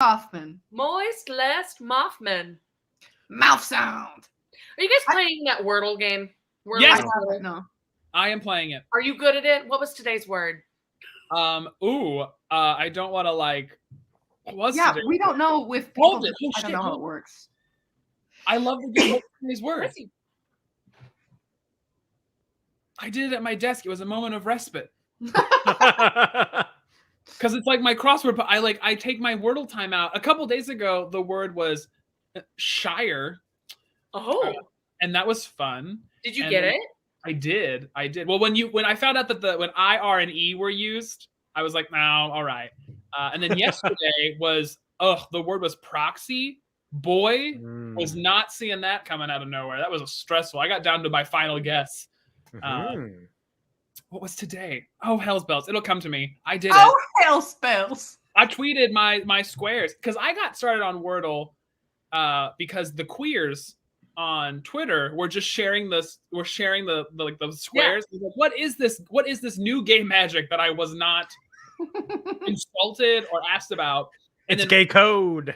Hoffman. Moise lest Mothman. Mouth sound. Are you guys playing that Wordle game? Wordle Yes. No. I am playing it. Are you good at it? What was today's word? I don't want to like. Yeah, today? we don't know if people. I don't know how it works. I love the game. What's today's word? I did it at my desk. It was a moment of respite. Because it's like my crossword, but I take my Wordle time out. A couple days ago, the word was Shire. Oh. And that was fun. Did you get it? I did. Well, when I found out that when I, R, and E were used, I was like, no, all right. And then yesterday was, the word was proxy. Boy, was not seeing that coming out of nowhere. That was stressful. I got down to my final guess. What was today? Oh, hell's bells. It'll come to me. I did it. Oh, hell's bells. I tweeted my squares because I got started on Wordle because the queers on Twitter were just sharing this. We're sharing the squares. Yeah. Like, what is this? What is this new gay magic that I was not insulted or asked about? And it's gay code.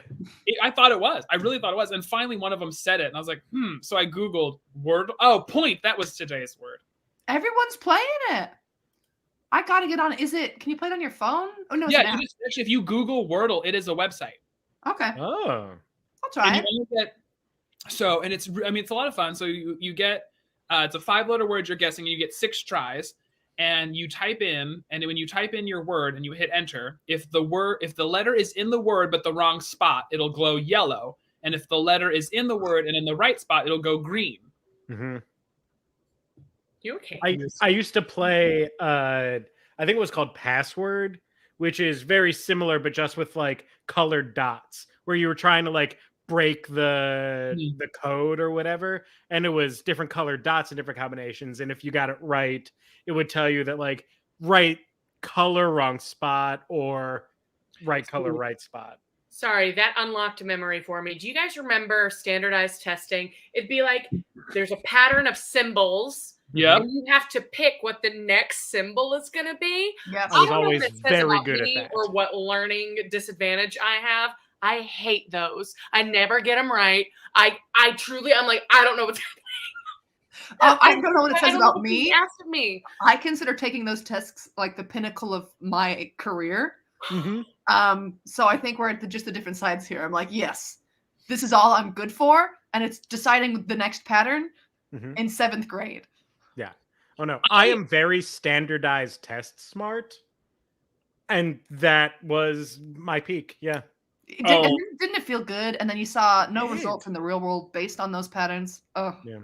I thought it was. I really thought it was. And finally, one of them said it, and I was like, So I Googled word. Oh, point. That was today's word. Everyone's playing it. I gotta get on it. Can you play it on your phone? Oh no. Yeah, actually, if you Google Wordle, it is a website. Okay. Oh. I'll try it. It's a lot of fun. So you get it's a 5-letter word you're guessing, and you get 6 tries, and you type in, and when you type in your word and you hit enter, if the letter is in the word but the wrong spot, it'll glow yellow. And if the letter is in the word and in the right spot, it'll go green. Mm-hmm. You okay? I used to play I think it was called Password, which is very similar but just with like colored dots, where you were trying to like break the code or whatever, and it was different colored dots and different combinations, and if you got it right, it would tell you that like right color wrong spot or right color right spot. Sorry, that unlocked a memory for me. Do you guys remember standardized testing? It'd be like there's a pattern of symbols. Yeah. And you have to pick what the next symbol is going to be. Yeah. I was always very good at that. Or what learning disadvantage I have. I hate those. I never get them right. I'm like, I don't know what's happening. I don't know what it says about me. Asked me. I consider taking those tests like the pinnacle of my career. Mm-hmm. So I think we're at just the different sides here. I'm like, yes, this is all I'm good for, and it's deciding the next pattern in 7th grade. Yeah. Oh no, I am very standardized test smart, and that was my peak. Yeah. Didn't it feel good? And then you saw no results in the real world based on those patterns. Oh. Yeah.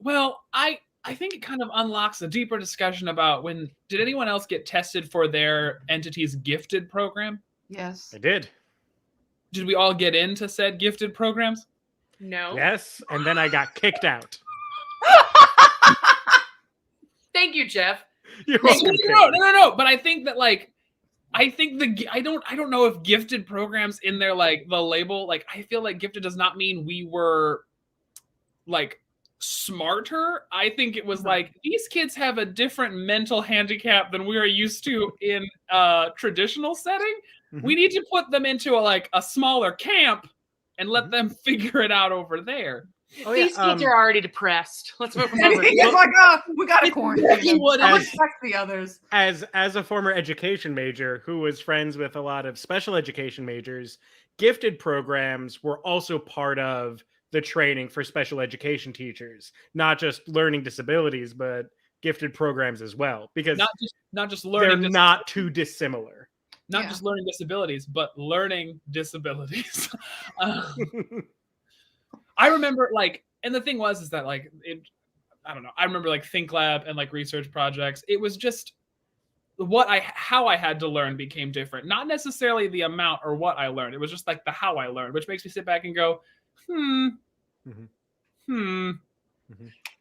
Well, I think it kind of unlocks a deeper discussion about did anyone else get tested for their entity's gifted program? Yes. I did. Did we all get into said gifted programs? No. Yes, and then I got kicked out. Thank you, Jeff. You're welcome. No. But I think that I don't know if gifted programs in there like the label, like I feel like gifted does not mean we were like smarter. I think it was like these kids have a different mental handicap than we are used to in a traditional setting. Mm-hmm. We need to put them into a smaller camp and let them figure it out over there. Oh, these kids are already depressed. Let's move on. He's like, we got to quarantine. The others. As a former education major who was friends with a lot of special education majors, gifted programs were also part of the training for special education teachers, not just learning disabilities, but gifted programs as well, because not just learning. They're not too dissimilar. Not just learning disabilities, but learning disabilities. I remember and the thing is that I don't know. I remember Think Lab and research projects. It was just how I had to learn became different. Not necessarily the amount or what I learned. It was just the how I learned, which makes me sit back and go, In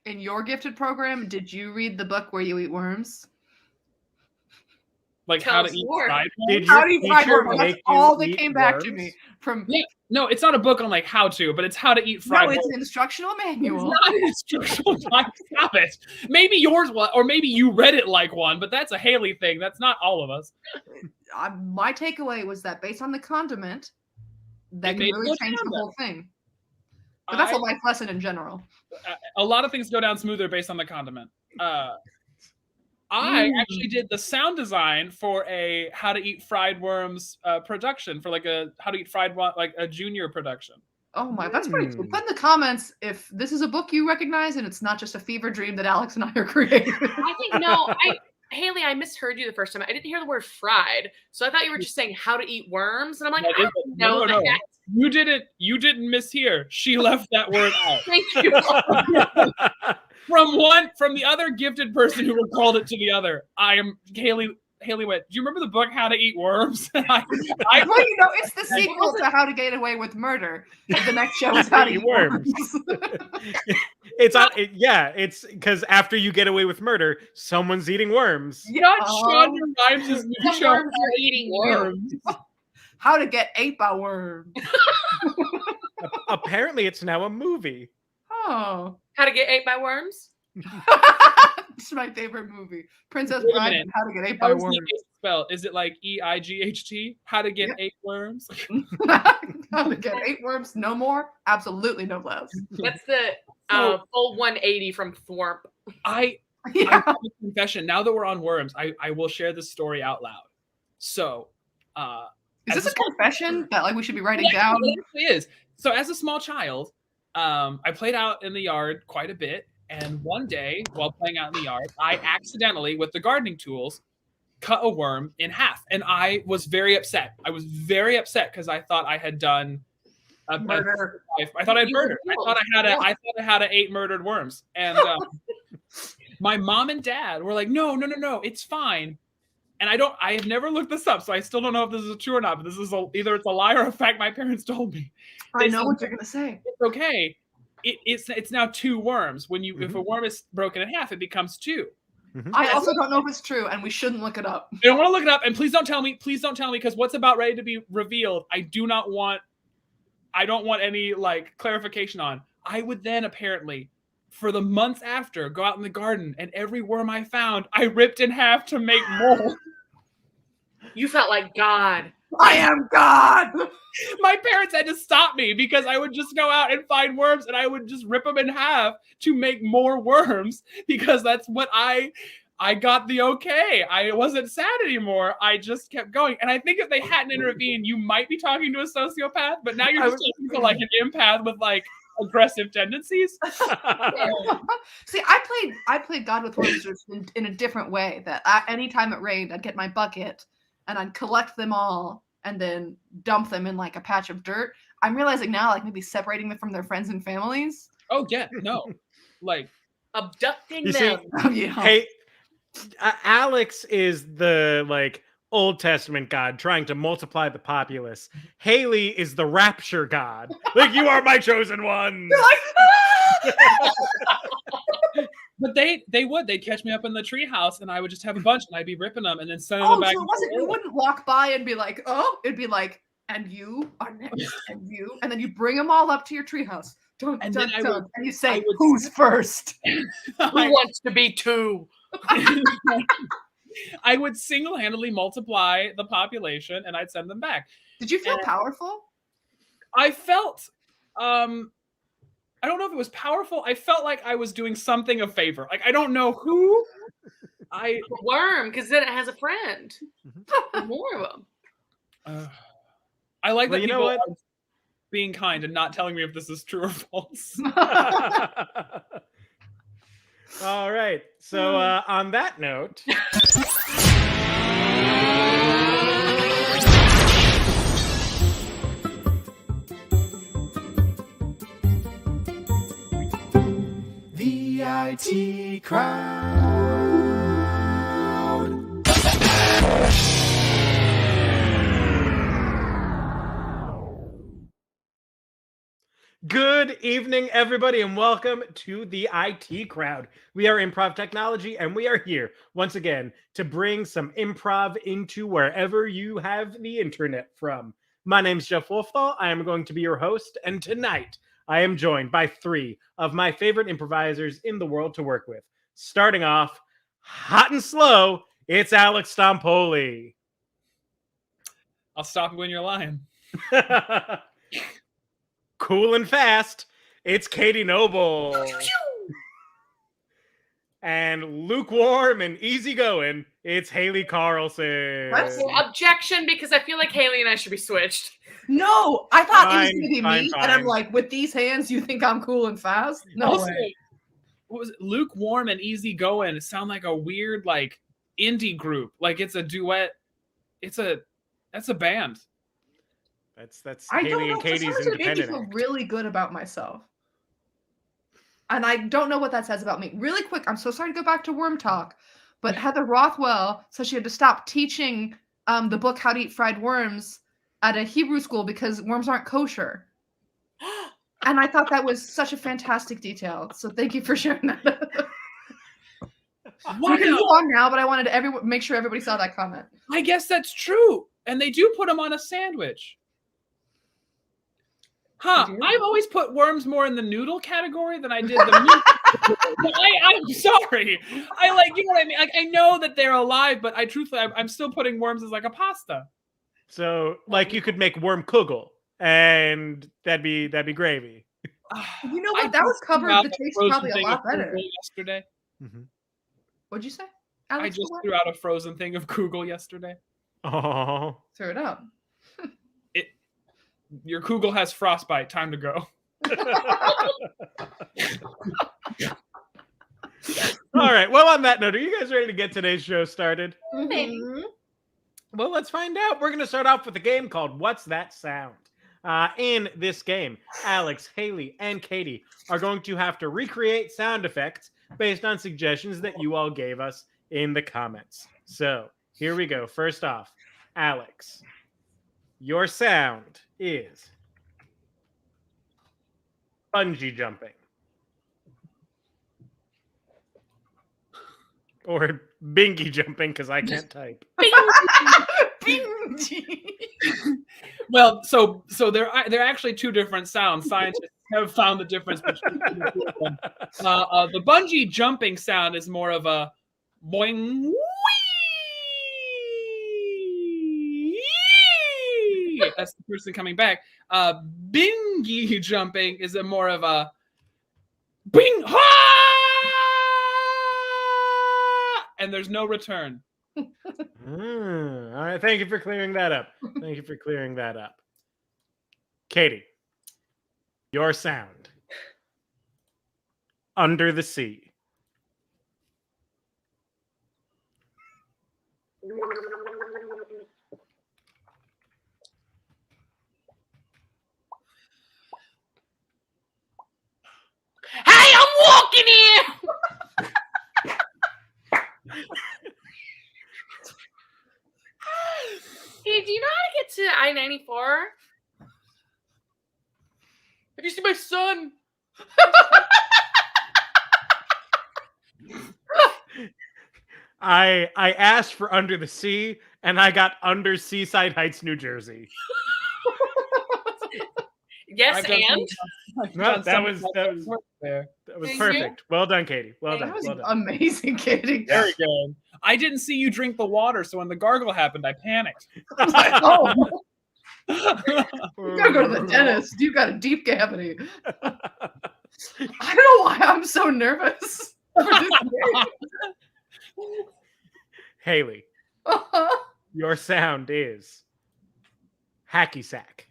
your gifted program, did you read the book Where You Eat Worms? How to eat fried worms? How to eat fried worms? That's all that came back to me from. No, it's not a book on how to, but it's how to eat fried worms. No, it's an instructional manual. It's not an instructional manual. Stop it. Maybe yours was, or maybe you read it like one, but that's a Haley thing. That's not all of us. My takeaway was that based on the condiment, that can really change the whole thing. But that's a life lesson in general. A lot of things go down smoother based on the condiment. I actually did the sound design for a How to Eat Fried Worms production, for like a How to Eat Fried, like a junior production. Oh my, that's pretty cool. Put in the comments if this is a book you recognize and it's not just a fever dream that Alex and I are creating. I think Haley, I misheard you the first time. I didn't hear the word fried, so I thought you were just saying how to eat worms, and I'm like, no. You didn't mishear. She left that word out. Thank you. From the other gifted person who recalled it to the other. I am Haley went, do you remember the book How to Eat Worms? Well, it's the sequel to How to Get Away with Murder. The next show is How to Eat Worms. It's because after you get away with murder, someone's eating worms. Shonda Rhimes' new show, worms are eating worms. How to Get Ate by Worms. Apparently, it's now a movie. Oh. How to Get Ate by Worms? It's my favorite movie. Princess Bride and How to Get Ate by Worms. Spell. Is it like EIGHT? How to Get 8 Worms? How to Get 8 Worms? No more? Absolutely no less. That's the full 180 from Thwomp. I have a confession. Now that we're on worms, I will share this story out loud. So, is this a confession that like we should be writing down? It actually is. So, as a small child, I played out in the yard quite a bit. And one day, while playing out in the yard, I accidentally, with the gardening tools, cut a worm in half. And I was very upset. I was very upset because I thought I had done a murder. I thought I'd murdered. I thought I had 8 murdered worms. And my mom and dad were like, no, it's fine. And I have never looked this up, so I still don't know if this is true or not. But this is either it's a lie or a fact my parents told me. I know what you're gonna say. It's okay. It's now 2 worms. When if a worm is broken in half, it becomes 2. I also don't know if it's true, and we shouldn't look it up. I don't want to look it up, and please don't tell me. Please don't tell me, because what's about ready to be revealed, I don't want any like clarification on. I would then apparently, for the months after, go out in the garden, and every worm I found, I ripped in half to make more. You felt like God. I am God. My parents had to stop me because I would just go out and find worms and I would just rip them in half to make more worms because that's what I got the okay. I wasn't sad anymore. I just kept going. And I think if they hadn't intervened, you might be talking to a sociopath, but now you're just talking to like an empath with like aggressive tendencies. See, I played God with Worms in a different way. That anytime it rained, I'd get my bucket and I'd collect them all and then dump them in like a patch of dirt. I'm realizing now, like maybe separating them from their friends and families. Oh yeah, no, like abducting them. Hey, Alex is the like Old Testament God trying to multiply the populace. Haley is the rapture God. Like, you are my chosen one. You're like, But they'd catch me up in the treehouse and I would just have a bunch and I'd be ripping them and then sending them back. So you wouldn't walk by and be like, oh, it'd be like, and you are next, and you, and then you bring them all up to your treehouse. And you say, who's first? Who wants to be 2? I would single-handedly multiply the population and I'd send them back. Did you feel powerful? I felt, I don't know if it was powerful. I felt like I was doing something a favor. Like, I don't know who. Worm, because then it has a friend. More of them. I like that people are being kind and not telling me if this is true or false. All right. So on that note. The IT crowd. Good evening, everybody, and welcome to the IT crowd. We are Improv Technology, and we are here once again to bring some improv into wherever you have the internet from. My name's Jeff Wolfthal. I am going to be your host, and tonight I am joined by 3 of my favorite improvisers in the world to work with. Starting off, hot and slow, it's Alex Stompoli. I'll stop you when you're lying. cool and fast, it's Katie Noble. And lukewarm and easygoing, it's Haley Carlson. Well, objection, because I feel like Haley and I should be switched. No, I thought it was Fine, gonna be fine, me, and I'm fine. like, with these hands, you think I'm cool and fast? No Also, way. what was it? Lukewarm and easygoing sound like a weird like indie group. Like it's a duet. That's a band. That's I don't Haley know. and For some Katie's reason, it made me independent feel act. really good about myself. And I don't know what that says about me. Really quick, I'm so sorry to go back to worm talk, but Heather Rothwell said she had to stop teaching the book How to Eat Fried Worms at a Hebrew school because worms aren't kosher. And I thought that was such a fantastic detail. So thank you for sharing that. We can move on now, but I wanted to make sure everybody saw that comment. I guess that's true. And they do put them on a sandwich. Huh. They do? I've always put worms more in the noodle category than I did the meat. I'm sorry. I like, you know what I mean? Like, I know that they're alive, but I'm still putting worms as like a pasta. So, like, you could make worm kugel, and that'd be gravy. You know what? That would cover the taste probably a lot better. Yesterday. Mm-hmm. What'd you say? I Alex, just threw out a frozen thing of kugel yesterday. Oh, throw it out. Your kugel has frostbite. Time to go. all right. Well, on that note, are you guys ready to get today's show started? Mhm. Well, let's find out. We're going to start off with a game called What's That Sound? In this game, Alex, Haley, and Katie are going to have to recreate sound effects based on suggestions that you all gave us in the comments. So here we go. First off, Alex, your sound is bungee jumping. Or bingy jumping, because I can't type. Well, so they're actually two different sounds. Scientists have found the difference between the two of them. The bungee jumping sound is more of a boing. Whee! That's the person coming back. Bingy jumping is a more of a bing ha! And there's no return. All right. Thank you for clearing that up. Katie, your sound. Under the sea. Hey, I'm walking here. Hey, do you know how to get to I-94? Have you seen my son? I asked for Under the Sea, and I got Under Seaside Heights, New Jersey. Yes, and No, that was Thank perfect. you. Well done, Katie. Well That done. was Well done. amazing, Katie. Very good. I didn't see you drink the water, so when the gargle happened, I panicked. I was like, oh, you gotta go to the dentist. You got a deep cavity. I don't know why I'm so nervous for this game. Haley, your sound is hacky sack.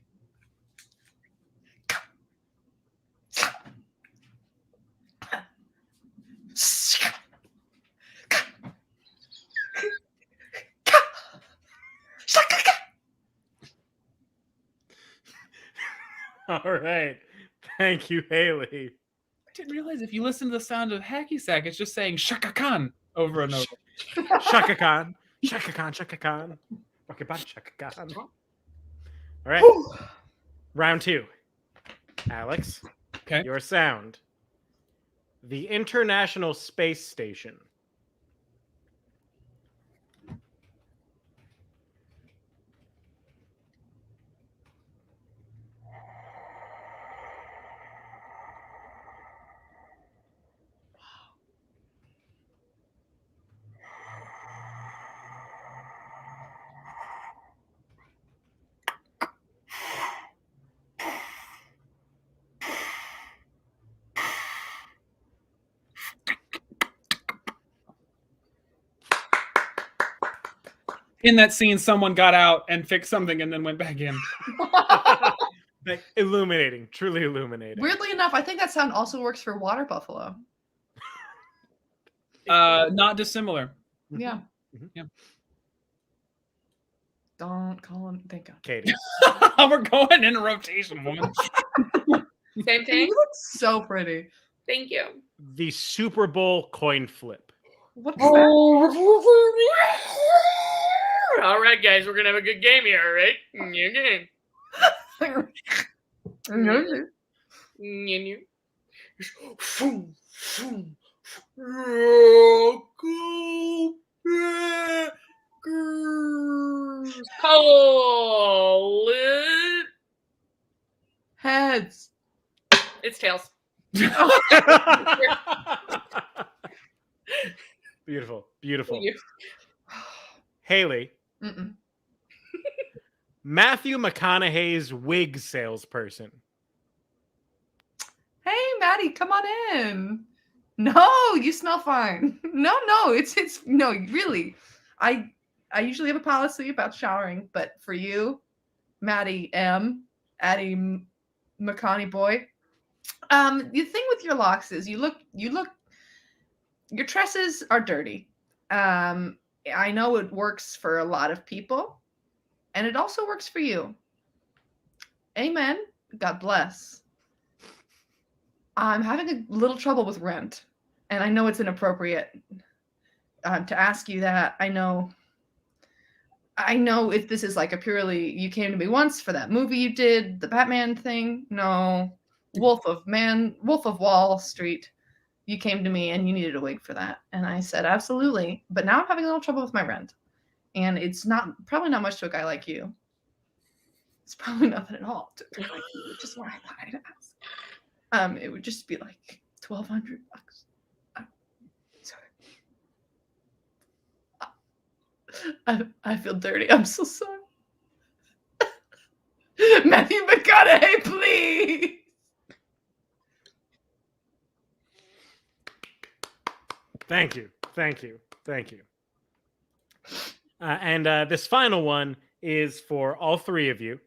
All right. Thank you, Haley. I didn't realize if you listen to the sound of hacky sack, it's just saying Shaka Khan over and over. Shaka Khan. Shaka Khan. Shaka Khan. Okay, bye, Shaka Khan. All right. Round 2. Alex. Okay. Your sound. The International Space Station. in that scene, someone got out and fixed something and then went back in. Like, illuminating, truly illuminating. Weirdly enough, I think that sound also works for water buffalo. Not dissimilar. Yeah. Mhm. Yeah. Don't call him. Thank God. Katie. We're going in rotation, woman. Same thing. You look so pretty. Thank you. The Super Bowl coin flip. What's that? All right, guys, we're gonna have a good game here, all right? New game. New. Call it. Heads. It's tails. Beautiful, beautiful. You. Haley, Mm-mm. Matthew McConaughey's wig salesperson. Hey, Maddie, come on in. No, you smell fine. No, it's no, really. I usually have a policy about showering, but for you, Maddie M, Addie McConaughey boy, the thing with your locks is you look. Your tresses are dirty. I know it works for a lot of people, and it also works for you. Amen. God bless. I'm having a little trouble with rent, and I know it's inappropriate to ask you that. I know if this is like a purely you came to me once for that movie you did, the Batman thing. No, Wolf of Wall Street. You came to me and you needed a wig for that, and I said absolutely. But now I'm having a little trouble with my rent, and it's probably not much to a guy like you. It's probably nothing at all to a guy like you, which is why I thought I'd ask. It would just be like $1,200. Sorry. I feel dirty. I'm so sorry. Matthew McConaughey, please. Thank you. And this final one is for all three of you.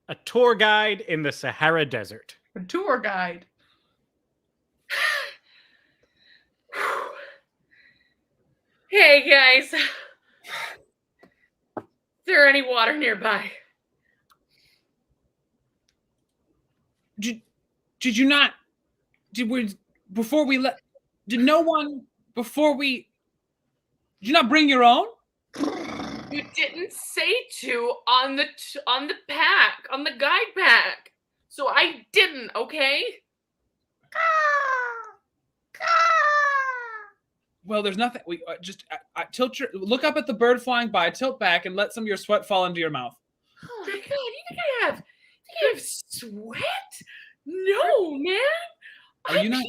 A tour guide in the Sahara Desert. A tour guide. Hey, guys. Is there any water nearby? Did you not? Did you not bring your own? You didn't say to on the guide pack, so I didn't. Okay. Well, there's nothing. We just look up at the bird flying by, tilt back, and let some of your sweat fall into your mouth. Oh my God! You think I have sweat? No, man. Are you not?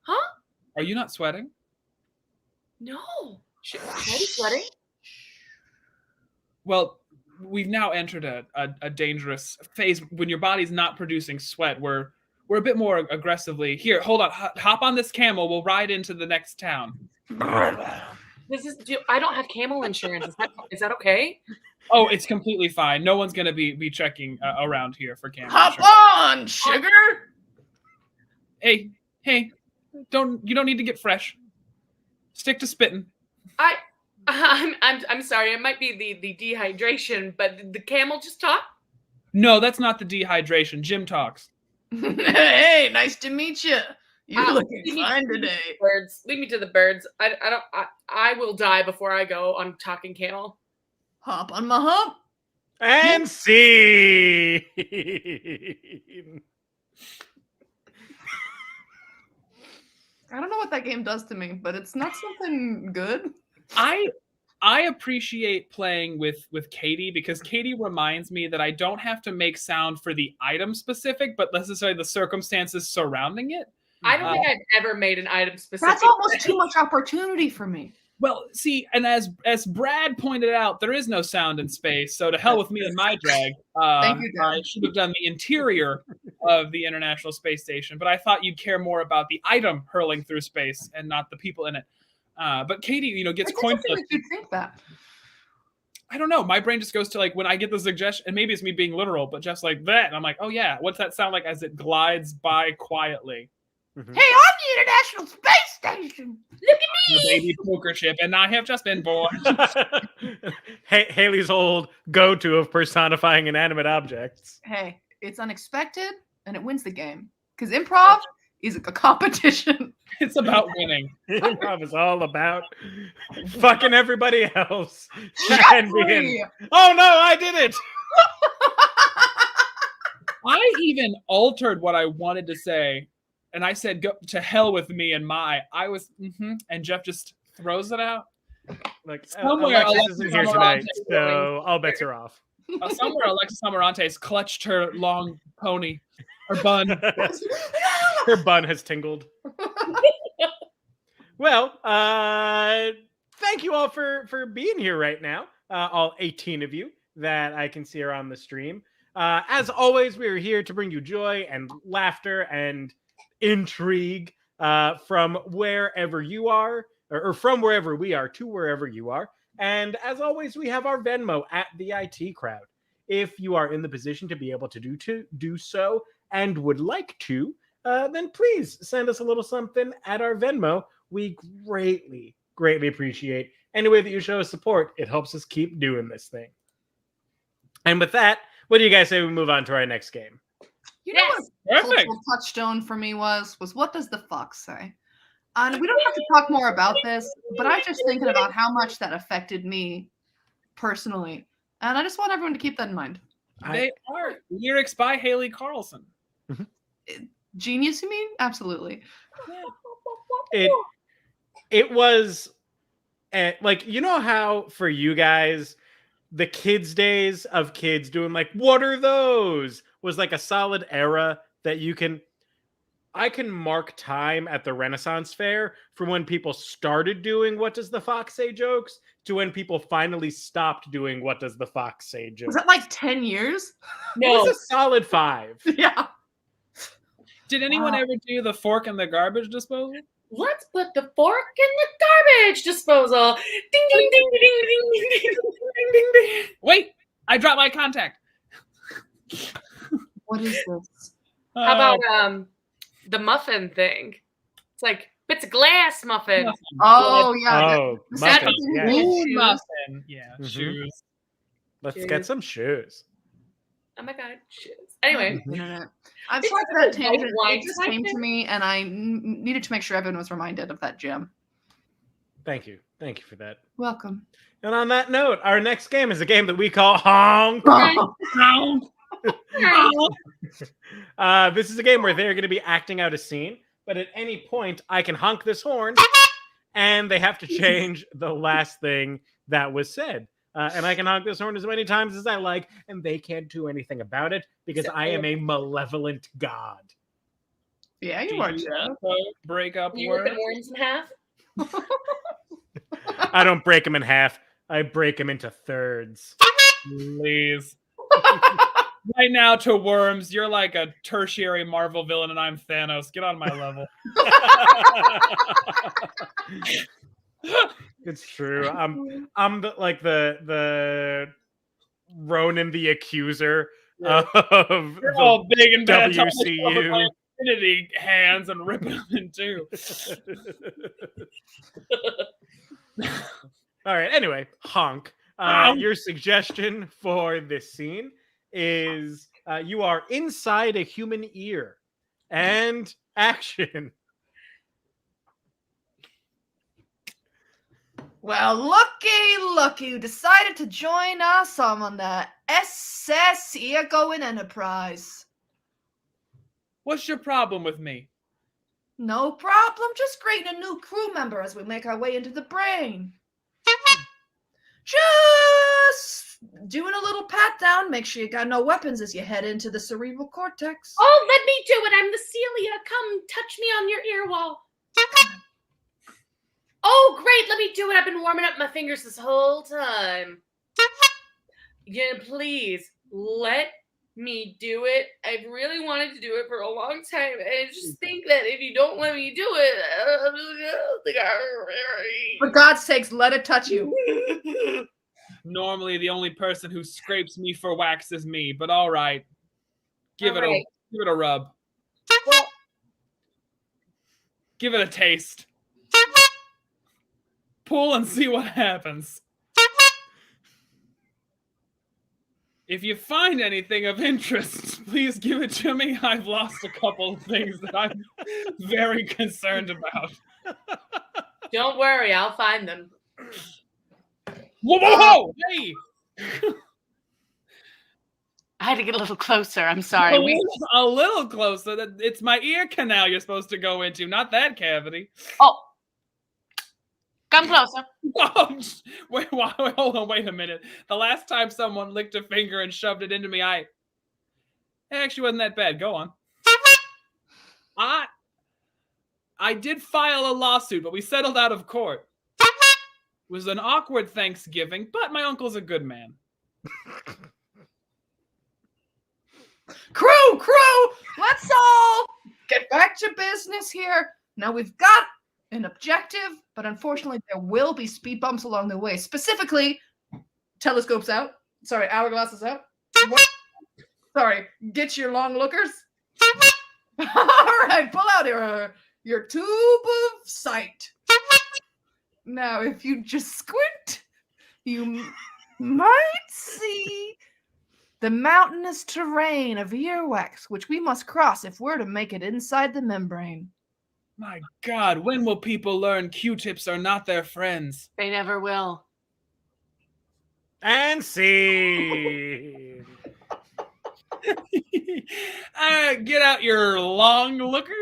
Huh? Are you not sweating? No. Should I be sweating? Well, we've now entered a dangerous phase when your body's not producing sweat. We're a bit more aggressively. Here, hold on. Hop on this camel. We'll ride into the next town. I don't have camel insurance. Is that okay? Oh, it's completely fine. No one's gonna be checking around here for camel Hop insurance. on, sugar. Hey, you don't need to get fresh. Stick to spitting. I'm sorry. It might be the dehydration, but the camel just talked. No, that's not the dehydration. Jim talks. Hey, nice to meet you. You're looking fine today. Birds, lead me to the birds. I will die before I go on talking camel. Hop on my hump. And see. I don't know what that game does to me, but it's not something good. I appreciate playing with Katie because Katie reminds me that I don't have to make sound for the item specific, but necessarily the circumstances surrounding it. I don't think I've ever made an item specific. That's almost too much opportunity for me. Well, see, and as Brad pointed out, there is no sound in space, so to hell with me and my drag. Thank you, Dad. I should have done the interior of the International Space Station, but I thought you'd care more about the item hurling through space and not the people in it. But Katie, gets It's coin interesting flipped. that you think that. I don't know. My brain just goes to like when I get the suggestion, and maybe it's me being literal, but Jeff's like that, and I'm like, oh yeah, what's that sound like as it glides by quietly? Mhm. Hey, I'm the International Space Station. Look at The baby poker chip, and I have just been born. Haley's old go-to of personifying inanimate objects. Hey, it's unexpected and it wins the game. Because improv is a competition. It's about winning. Improv is all about fucking everybody else. And being, Jeffrey! oh no, I did it. I even altered what I wanted to say, and I said, "Go to hell with me and my." I was, and Jeff just throws it out. Like Somewhere Alexis isn't here tonight, Amarante- so all bets are off. Somewhere Alexis Amarante's clutched her long pony or bun. Her bun has tingled. Well, thank you all for being here right now. All 18 of you that I can see are on the stream. As always, we are here to bring you joy and laughter and intrigue from wherever you are, or from wherever we are to wherever you are. And as always, we have our Venmo at the IT Crowd. If you are in the position to be able to do so and would like to, then please send us a little something at our Venmo. We greatly, greatly appreciate any way that you show us support. It helps us keep doing this thing. And with that, what do you guys say we move on to our next game? You know Yes. what a Perfect. cultural touchstone for me was what does the fox say? And we don't have to talk more about this, but I just thinking about how much that affected me personally. And I just want everyone to keep that in mind. They are lyrics by Haley Carlson. Genius, you mean? Absolutely. It was like, you know how for you guys the kids days of kids doing like what are those was like a solid era that I can mark time at the Renaissance Fair from when people started doing what does the fox say jokes to when people finally stopped doing what does the fox say jokes. Was that like 10 years? It was a solid 5. Yeah. Did anyone ever do the fork and the garbage disposal? Let's put the fork in the garbage disposal. Ding, ding, ding, ding, ding, ding, ding, ding, ding, ding. Wait, I dropped my contact. What is this? How about the muffin thing? It's like bits of glass muffin. Oh, yeah. Oh, Is muffins, that yeah. shoes? Muffin. Yeah, Mhm. shoes. Let's Shoes. get some shoes. Oh my god, shoes. Anyway, Internet. I'm It's sorry for that like a tangent. white It just wine came type to me, and I needed to make sure everyone was reminded of that gem. Thank you for that. Welcome. And on that note, our next game is a game that we call Honk. This is a game where they're going to be acting out a scene, but at any point, I can honk this horn, and they have to change the last thing that was said. And I can honk this horn as many times as I like, and they can't do anything about it because I am a malevolent god. Yeah, Do you are, you Jeff. also break up you rip words? worms in half. I don't break them in half. I break them into thirds. Please. Right now to Worms, you're like a tertiary Marvel villain and I'm Thanos. Get on my level. It's true. I'm the Ronan the Accuser of You're the all big and bad. WCU. Infinity hands and ripping them in two. All right. Anyway, honk. Your suggestion for this scene is you are inside a human ear, and action. Well, looky, you decided to join us on the SS Eargoing Enterprise. What's your problem with me? No problem, just greeting a new crew member as we make our way into the brain. Just doing a little pat down, make sure you got no weapons as you head into the cerebral cortex. Oh, let me do it. I'm the Celia. Come touch me on your ear wall. Oh, great. Let me do it. I've been warming up my fingers this whole time. Yeah, please let me do it. I really wanted to do it for a long time. And I just think that if you don't let me do it, For God's sakes, let it touch you. Normally, the only person who scrapes me for wax is me, but all right. Give it a rub. Well, Give it a taste. Pull and see what happens. If you find anything of interest, please give it to me. I've lost a couple of things that I'm very concerned about. don't worry, I'll find them. Whoa! Hey! I had to get a little closer. I'm sorry. A little closer. It's my ear canal you're supposed to go into, not that cavity. Oh, come closer. Oh, hold on, wait a minute. The last time someone licked a finger and shoved it into me, it actually wasn't that bad. Go on. I did file a lawsuit, but we settled out of court. It was an awkward Thanksgiving, but my uncle's a good man. Crew, let's all get back to business here. Now we've got an objective, but unfortunately there will be speed bumps along the way. Specifically, telescopes out. Sorry, hourglasses out. Sorry, get your long lookers. All right, pull out your tube of sight. Now, if you just squint, you might see the mountainous terrain of earwax, which we must cross if we're to make it inside the membrane. My God, when will people learn Q-tips are not their friends? They never will. And scene. Get out your long lookers.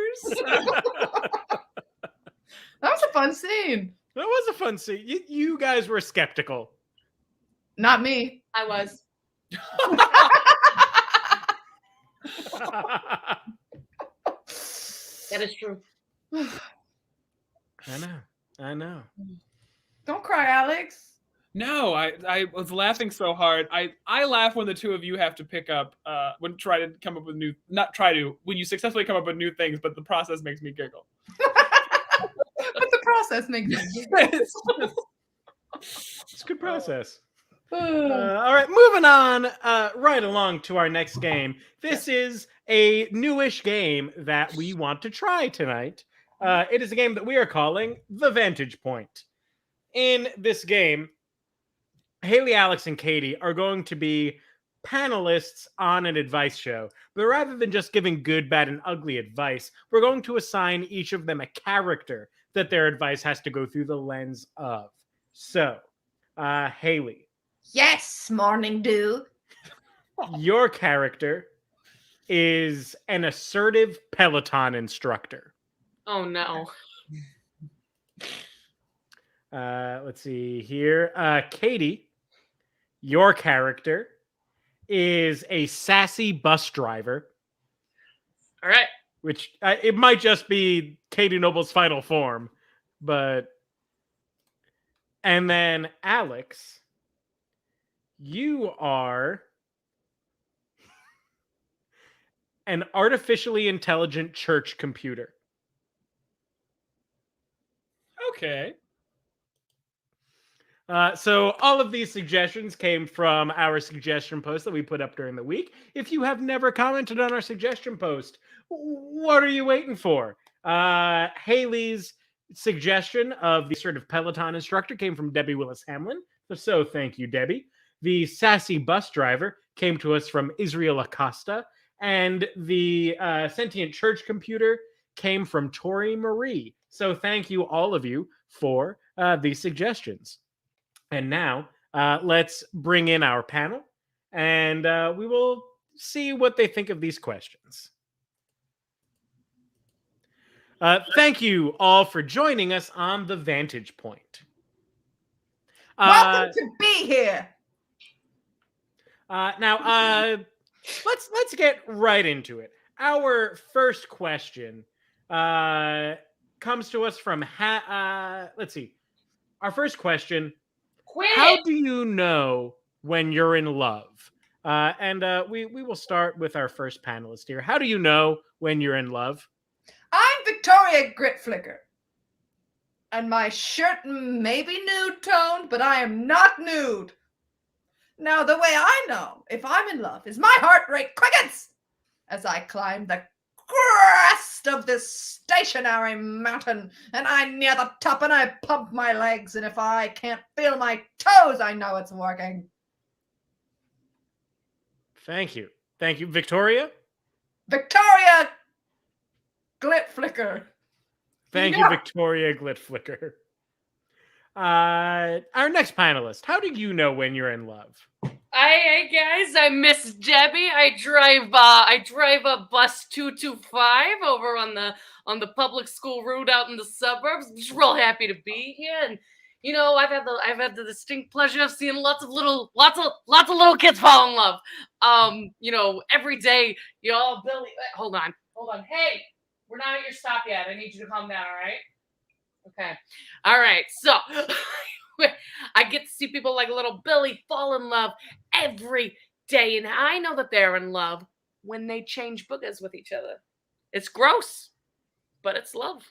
That was a fun scene. That was a fun scene. You guys were skeptical. Not me. I was. That is true. I know. Don't cry, Alex. No, I was laughing so hard. I laugh when the two of you have to pick up when you successfully come up with new things, but the process makes me giggle. But the process makes me giggle. It's a good process. All right, moving on right along to our next game. This is a newish game that we want to try tonight. It is a game that we are calling The Vantage Point. In this game, Haley, Alex, and Katie are going to be panelists on an advice show. But rather than just giving good, bad, and ugly advice, we're going to assign each of them a character that their advice has to go through the lens of. So, Haley. Yes, morning dew. Your character is an assertive Peloton instructor. Oh, no. Let's see here. Katie, your character is a sassy bus driver. All right. Which it might just be Katie Noble's final form, but... And then Alex, you are an artificially intelligent church computer. Okay. So all of these suggestions came from our suggestion post that we put up during the week. If you have never commented on our suggestion post, what are you waiting for? Haley's suggestion of the sort of Peloton instructor came from Debbie Willis Hamlin. So thank you, Debbie. The sassy bus driver came to us from Israel Acosta. And the sentient church computer came from Tori Marie. So thank you, all of you, for these suggestions. And now let's bring in our panel, and we will see what they think of these questions. Thank you all for joining us on The Vantage Point. Welcome to be here. Now, let's get right into it. Our first question comes to us from let's see. Our first question: how do you know when you're in love? We will start with our first panelist here. How do you know when you're in love? I'm Victoria Gritflicker. And my shirt may be nude toned, but I am not nude. Now, the way I know if I'm in love is my heart rate quickens as I climb the crest of this stationary mountain, and I'm near the top and I pump my legs, and if I can't feel my toes, I know it's working. Thank you. Thank you. Victoria? Victoria Glitflicker. Thank you, Victoria Glitflicker. Our next panelist. How do you know when you're in love? Hey guys, I'm Miss Debbie. I drive a bus 225 over on the public school route out in the suburbs. I'm just real happy to be here, and you know, I've had the distinct pleasure of seeing lots of little kids fall in love. You know, every day, y'all. Billy, hold on. Hey, we're not at your stop yet. I need you to calm down. All right. Okay. All right. So I get to see people like little Billy fall in love every day. And I know that they're in love when they change boogers with each other. It's gross, but it's love.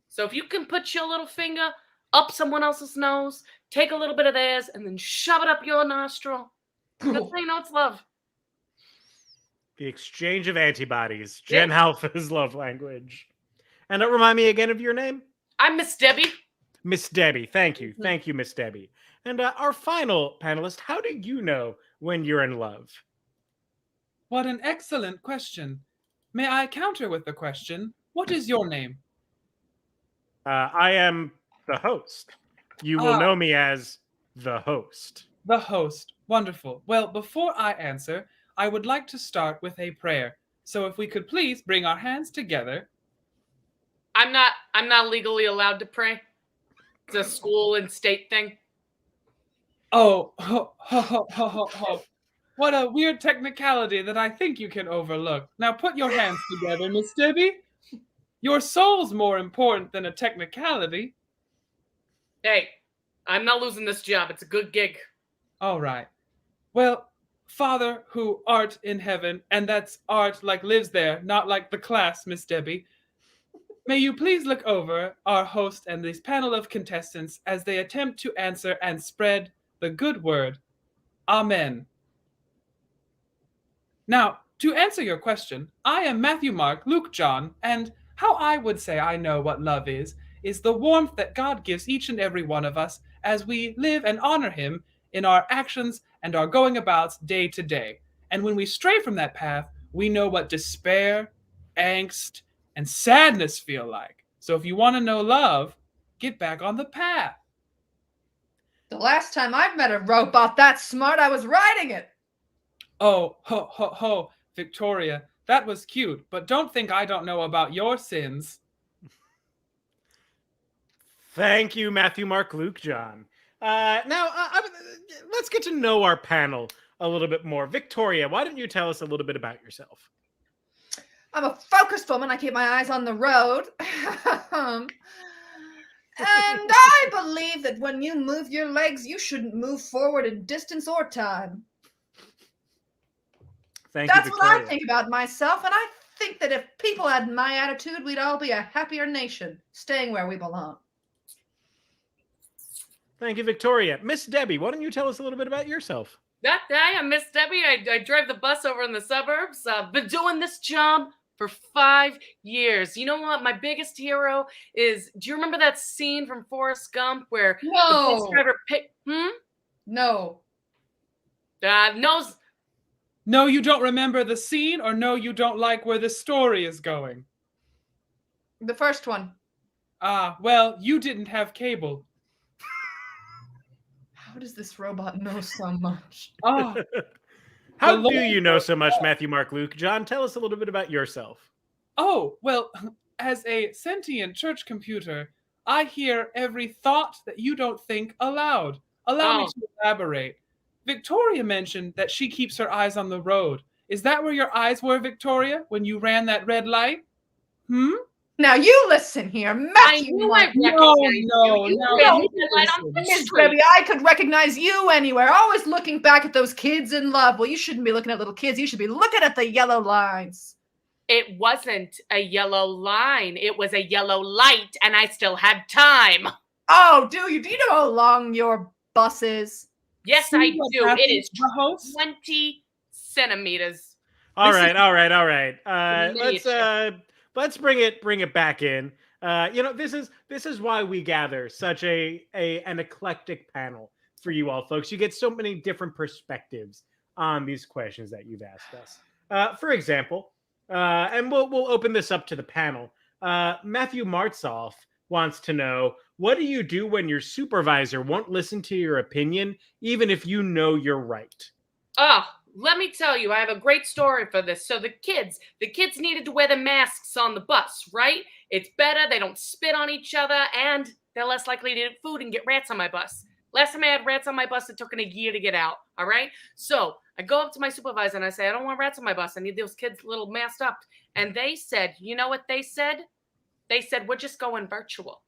So if you can put your little finger up someone else's nose, take a little bit of theirs, and then shove it up your nostril, that's how you know it's love. The exchange of antibodies. Gen Alpha's love language. And remind me again of your name? I'm Miss Debbie. Miss Debbie. Thank you. Thank you, Miss Debbie. And our final panelist, how do you know when you're in love? What an excellent question. May I counter with the question, what is your name? I am the host. You will know me as the host. The host. Wonderful. Well, before I answer, I would like to start with a prayer. So if we could please bring our hands together. I'm not legally allowed to pray. It's a school and state thing. Oh, what a weird technicality that I think you can overlook. Now put your hands together, Miss Debbie. Your soul's more important than a technicality. Hey, I'm not losing this job. It's a good gig. All right. Well, Father who art in heaven, and that's art like lives there, not like the class, Miss Debbie. May you please look over our host and this panel of contestants as they attempt to answer and spread the good word. Amen. Now, to answer your question, I am Matthew, Mark, Luke, John, and how I would say I know what love is the warmth that God gives each and every one of us as we live and honor him in our actions and our going abouts day to day. And when we stray from that path, we know what despair, angst, and sadness feel like. So if you want to know love, get back on the path. The last time I met a robot that smart, I was riding it. Oh, ho, Victoria, that was cute, but don't think I don't know about your sins. Thank you, Matthew, Mark, Luke, John. Let's get to know our panel a little bit more. Victoria, why don't you tell us a little bit about yourself? I'm a focused woman. I keep my eyes on the road. And I believe that when you move your legs, you shouldn't move forward in distance or time. That's what I think about myself, and I think that if people had my attitude, we'd all be a happier nation, staying where we belong. Thank you, Victoria. Miss Debbie, why don't you tell us a little bit about yourself? Hi, I'm Miss Debbie. I drive the bus over in the suburbs. I've been doing this job for 5 years. You know what? My biggest hero is, do you remember that scene from Forrest Gump where the bus driver picked... No. No, you don't remember the scene, or no, you don't like where the story is going? The first one. Well, you didn't have cable. How does this robot know so much? How do you know so much, Matthew, Mark, Luke? John, tell us a little bit about yourself. Oh, well, as a sentient church computer, I hear every thought that you don't think aloud. Allow me to elaborate. Victoria mentioned that she keeps her eyes on the road. Is that where your eyes were, Victoria, when you ran that red light? Now you listen here, I Matthew. knew I Martin. recognized you. You no, ran you the light on the Miss street. Debbie, I could recognize you anywhere. Always looking back at those kids in love. Well, you shouldn't be looking at little kids. You should be looking at the yellow lines. It wasn't a yellow line. It was a yellow light, and I still had time. Oh, do you? Do you know how long your bus is? Yes, See I what do. It happens, is the host? 20 centimeters. All This right, is- all right. Miniature. Let's bring it back in. This is why we gather such an eclectic panel for you all, folks. You get so many different perspectives on these questions that you've asked us. For example, and we'll open this up to the panel. Matthew Martzoff wants to know, what do you do when your supervisor won't listen to your opinion, even if you know you're right? Oh, let me tell you, I have a great story for this. So the kids needed to wear the masks on the bus, right? It's better, they don't spit on each other, and they're less likely to eat food and get rats on my bus. Last time I had rats on my bus, it took a year to get out, all right? So I go up to my supervisor and I say, I don't want rats on my bus. I need those kids a little masked up. And they said, you know what they said? They said, we're just going virtual.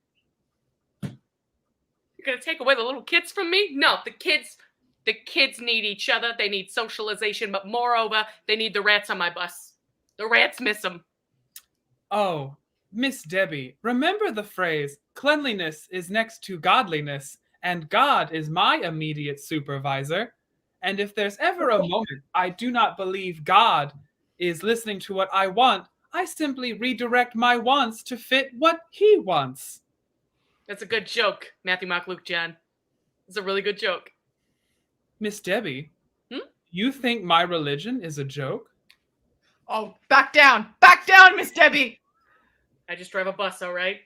You're going to take away the little kids from me? No, the kids need each other. They need socialization, but moreover, they need the rats on my bus. The rats miss them. Oh, Miss Debbie, remember the phrase, cleanliness is next to godliness, and God is my immediate supervisor. And if there's ever a moment I do not believe God is listening to what I want, I simply redirect my wants to fit what he wants. That's a good joke, Matthew, Mark, Luke, John. It's a really good joke. Miss Debbie, you think my religion is a joke? Oh, back down, Miss Debbie. I just drive a bus, all right?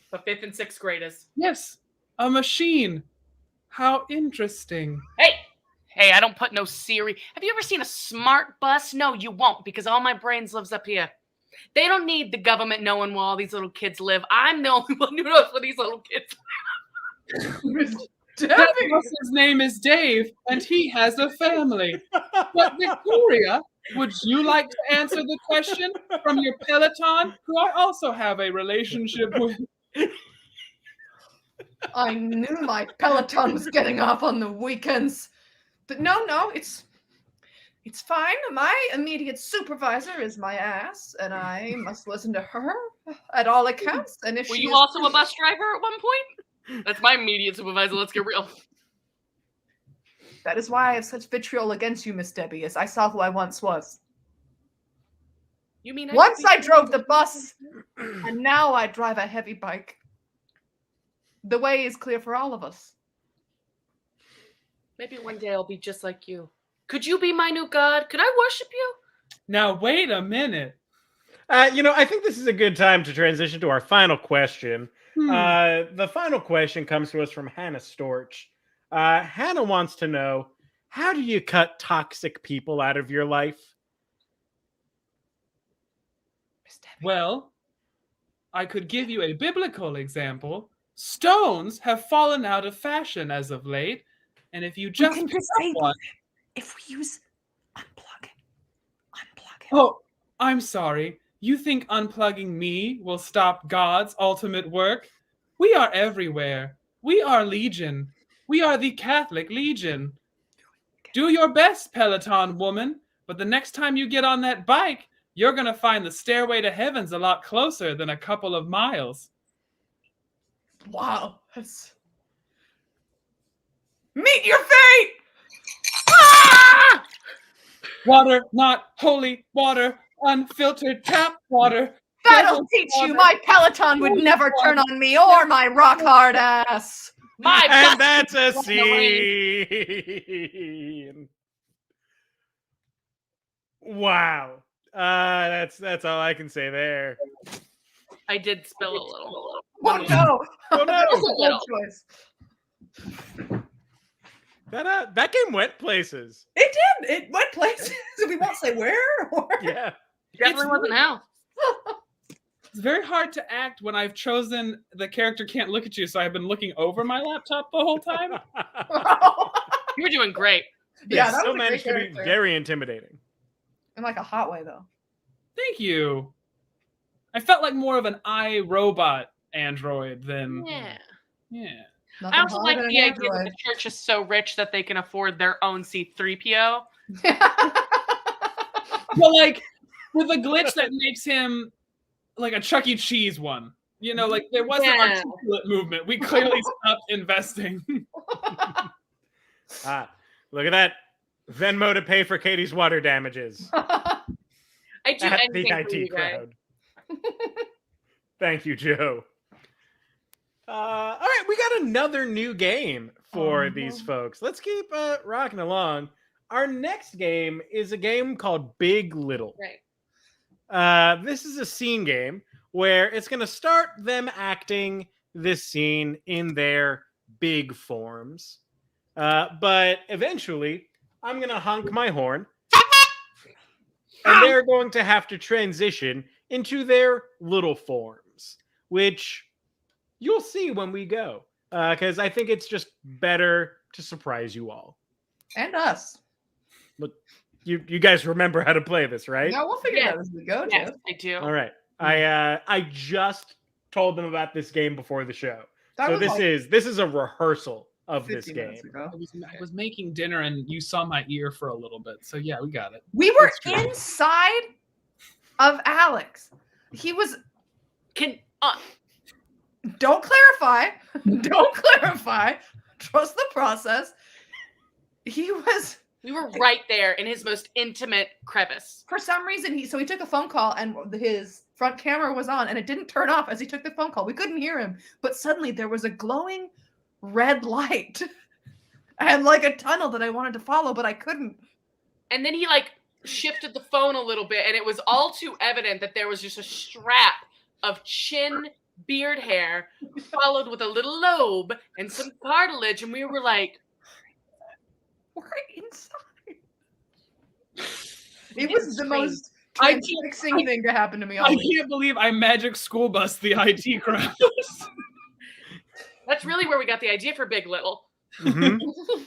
For 5th and 6th graders. Yes, a machine. How interesting. Hey, I don't put no Siri. Have you ever seen a smart bus? No, you won't, because all my brains lives up here. They don't need the government knowing where all these little kids live. I'm the only one who knows where these little kids Miss That Debbie. bus's name is Dave, and he has a family. But Victoria, would you like to answer the question from your Peloton, who I also have a relationship with? I knew my Peloton was getting off on the weekends. But no, it's fine. My immediate supervisor is my ass, and I must listen to her at all accounts. And if Were she you is- also a bus driver at one point? That's my immediate supervisor. Let's get real. That is why I have such vitriol against you, Miss Debbie, as I saw who I once was. You mean Once I drove the bus, and now I drive a heavy bike. The way is clear for all of us. Maybe one day I'll be just like you. Could you be my new god? Could I worship you? Now, wait a minute. I think this is a good time to transition to our final question. Hmm. The final question comes to us from Hannah Storch. Hannah wants to know, how do you cut toxic people out of your life? Well, I could give you a biblical example. Stones have fallen out of fashion as of late, and if you just pick up one... If we use unplug it. Oh, I'm sorry. You think unplugging me will stop God's ultimate work? We are everywhere. We are Legion. We are the Catholic Legion. Do your best, Peloton woman, but the next time you get on that bike, you're going to find the stairway to heaven's a lot closer than a couple of miles. Wow. Meet your fate! Ah! Water, not holy water, unfiltered tap water. That'll Devil's teach you. water. My Peloton would never turn on me or my rock hard ass. My And bus that's a is on the way. scene. Wow. That's all I can say there. I did spill a little. Oh no! Oh, no. That was a Little. bad choice. That game went places. It did. It went places. We won't say where. Or... Yeah. Definitely wasn't hell. It's very hard to act when I've chosen the character can't look at you, so I've been looking over my laptop the whole time. You were doing great. Yeah, It that still was a managed great to be character. very intimidating. In like a hot way, though. Thank you. I felt like more of an iRobot android than yeah. Nothing I also harder like than the an idea that android. the church is so rich that they can afford their own C-3PO. Well, like with a glitch that makes him like a Chuck E. Cheese one. You know, like there wasn't articulate movement. We clearly stopped investing. Look at that. Venmo to pay for Katie's water damages. I do At anything the for you IT guys. crowd. Thank you, Joe. All right, we got another new game for these folks. Let's keep rocking along. Our next game is a game called Big Little. Right. This is a scene game where it's going to start them acting this scene in their big forms. But eventually, I'm going to honk my horn, and they're going to have to transition into their little forms, which you'll see when we go, because I think it's just better to surprise you all. And us. Look, you guys remember how to play this, right? Yeah, we'll figure it out as we go, Yes, Jeff. I do. All right. I just told them about this game before the show. So this is a rehearsal of this game. I was making dinner and you saw my ear for a little bit. So yeah, we got it. We were inside of Alex. He was don't clarify. Don't clarify. Trust the process. We were right there in his most intimate crevice. For some reason, he took a phone call and his front camera was on and it didn't turn off as he took the phone call. We couldn't hear him, but suddenly there was a glowing red light and like a tunnel that I wanted to follow, but I couldn't. And then he like shifted the phone a little bit and it was all too evident that there was just a strap of chin beard hair followed with a little lobe and some cartilage, and we were like, we're inside. It was the most transfixing thing to happen to me. I can't believe I magic school bus the IT crowd. That's really where we got the idea for Big Little.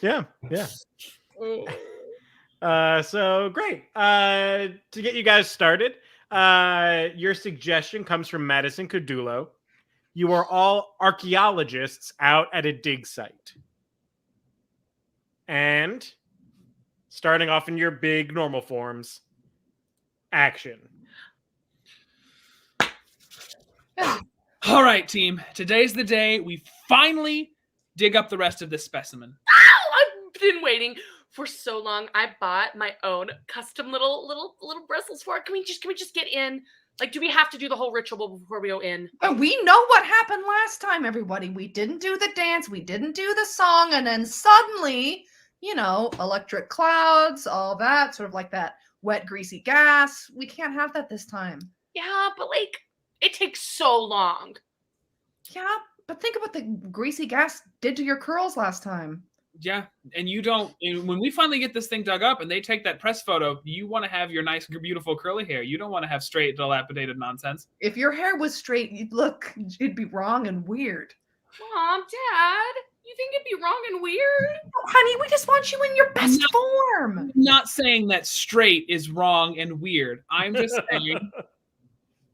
Yeah. So great. To get you guys started, your suggestion comes from Madison Cadulo. You are all archaeologists out at a dig site. And starting off in your big normal forms, action. All right, team. Today's the day we finally dig up the rest of this specimen. Ow! I've been waiting for so long. I bought my own custom little bristles for it. Can we just get in? Like, do we have to do the whole ritual before we go in? But we know what happened last time, everybody. We didn't do the dance, we didn't do the song, and then suddenly, electric clouds, all that, sort of like that wet, greasy gas. We can't have that this time. Yeah, but like, it takes so long. Yeah, but think about the greasy gas did to your curls last time. Yeah, and when we finally get this thing dug up and they take that press photo, you want to have your nice, beautiful curly hair. You don't want to have straight, dilapidated nonsense. If your hair was straight, it'd be wrong and weird. Mom, Dad, you think it'd be wrong and weird? Oh, honey, we just want you in your best form. I'm not saying that straight is wrong and weird. I'm just saying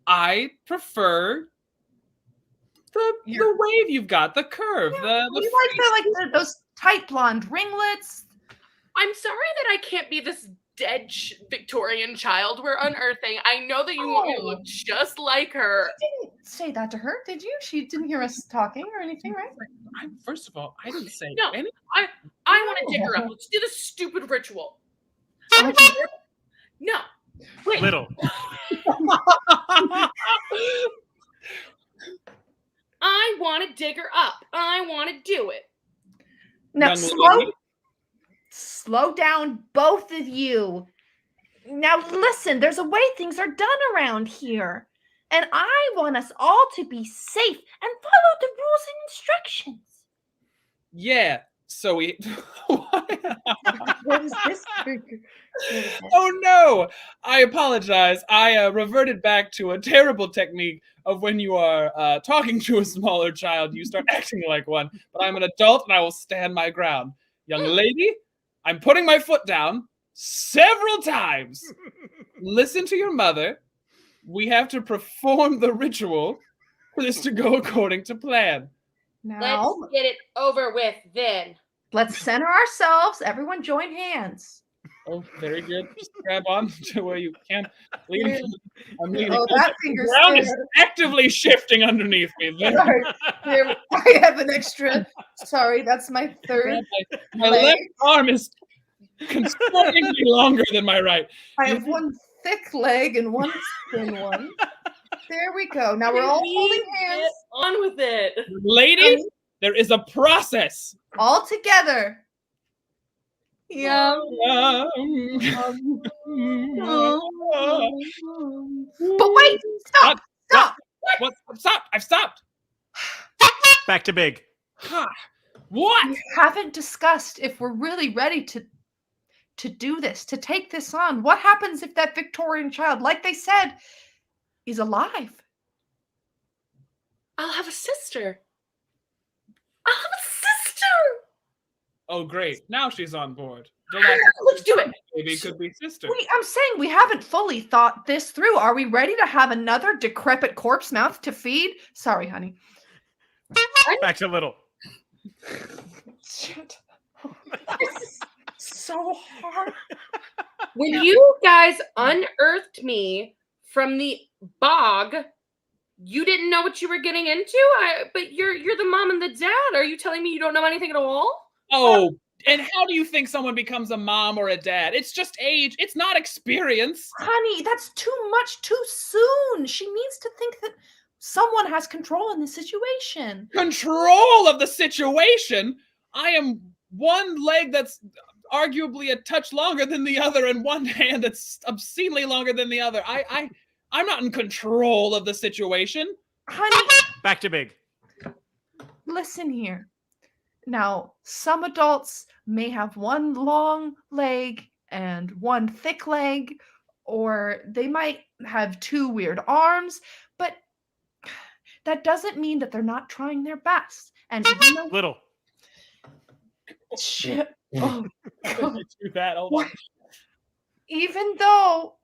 I prefer the wave you've got, the curve, like those tight blonde ringlets. I'm sorry that I can't be this dead Victorian child we're unearthing. I know that you want me to look just like her. You didn't say that to her, did you? She didn't hear us talking or anything, right? First of all, I didn't say no. anything. I want to dig her up. Let's do this stupid ritual. No. Wait. Little. I want to dig her up. I want to do it. Now, slow down, both of you. Now, listen, there's a way things are done around here. And I want us all to be safe and follow the rules and instructions. Yeah, so we... What is this? Oh, no! I apologize. I reverted back to a terrible technique of when you are talking to a smaller child, you start acting like one. But I'm an adult and I will stand my ground. Young lady, I'm putting my foot down several times. Listen to your mother. we have to perform the ritual for this to go according to plan. Now, Let's get it over with then. let's center ourselves. Everyone join hands. Oh, very good. Just grab on to where you can. Leaning. I'm leaning. Oh, that The finger's ground is there. actively shifting underneath me. There. Sorry. Here, I have an extra. Sorry, that's my third. My leg. left arm is concerning longer than my right. I have one thick leg and one thin one. There we go. Now we're all holding hands. Get on with it. Lady, there is a process. All together. Yum. But wait, stop. What? Stop! I've stopped. Back to big. What? We haven't discussed if we're really ready to do this, to take this on. What happens if that Victorian child, like they said, is alive? I'll have a sister. I'll have a sister. Oh, great. Now she's on board. Let's do it. Maybe it could be sister. I'm saying we haven't fully thought this through. Are we ready to have another decrepit corpse mouth to feed? Sorry, honey. Back to little. Shit. This is so hard. When you guys unearthed me from the bog, you didn't know what you were getting into? But you're the mom and the dad. Are you telling me you don't know anything at all? Oh, and how do you think someone becomes a mom or a dad? It's just age. It's not experience. Honey, that's too much too soon. She needs to think that someone has control in the situation. Control of the situation? I am one leg that's arguably a touch longer than the other and one hand that's obscenely longer than the other. I'm not in control of the situation. Honey, Back to big. listen here. Now, some adults may have one long leg and one thick leg, or they might have two weird arms, but that doesn't mean that they're not trying their best. And even though Little. shit, oh, God. Do that. Hold on. even though